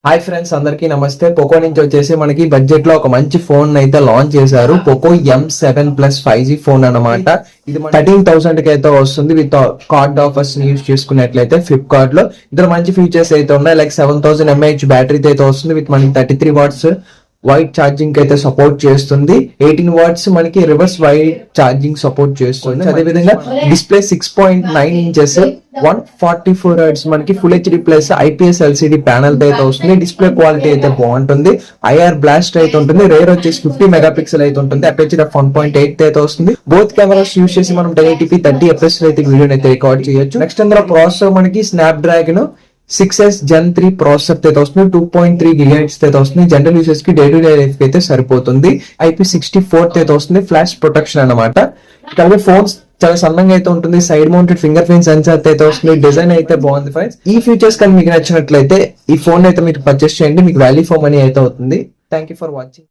Hi friends, అందరికీ నమస్తే. Poco నుంచి వచ్చేసి మనకి బడ్జెట్ లో ఒక మంచి ఫోన్ అయితే లాంచ్ చేశారు. Poco M7 Plus 5G phone అన్నమాట. ఇది 13,000 కి అయితే వస్తుంది విత్ కార్డ్ ఆఫర్స్ ని యూస్ చేసుకున్నట్లయితే ఫ్లిప్కార్ట్ లో. ఇందులో మంచి ఫీచర్స్ అయితే ఉన్నాయి. లైక్ 7000 mAh బ్యాటరీ అయితే వస్తుంది విత్ మనకి 33 watts వైట్ ఛార్జింగ్ అయితే సపోర్ట్ చేస్తుంది. 18 watts మనకి రివర్స్ వైట్ ఛార్జింగ్ సపోర్ట్ చేస్తుంది. అదేవిధంగా డిస్ప్లే 6.9 inches 144 Hz మనకి full HD plus IPS LCD panel అయితే వస్తుంది. డిస్ప్లే క్వాలిటీ అయితే బాగుంటుంది. IR బ్లాస్ట్ అయితే ఉంటుంది. రేర్ వచ్చేసి 50 మెగాపిక్సెల్ అయితే ఉంటుంది. అపేచర్ 1.8 అయితే వస్తుంది. బోత్ కెమెరాస్ యూస్ చేసి మనం 1080p 30 fps అయితే వీడియో అయితే రికార్డ్ చేయొచ్చు. నెక్స్ట్ అందులో ప్రాసెసర్ మనకి స్నాప్డ్రాగన్ 6S Gen 3 ప్రాసెసర్ అయితే వస్తుంది. 2.3 GHz అయితే వస్తుంది. జనరల్ యూజర్స్ కి డే టు డే లైఫ్ అయితే సరిపోతుంది. IP64 అయితే వస్తుంది. ఫ్లాష్ ప్రొటెక్షన్ అన్నమాట. అలాగే ఫోన్స్ చాలా సన్నంగా అయితే ఉంటుంది. Side mounted finger print censor అయితే వస్తుంది. డిజైన్ అయితే బాగుంది ఫ్రెండ్స్. ఈ ఫీచర్స్ కానీ మీకు నచ్చినట్లయితే ఈ ఫోన్ అయితే మీరు పర్చేస్ చేయండి. మీకు వాల్యూ ఫర్ మనీ అయితే అవుతుంది. Thank you for watching.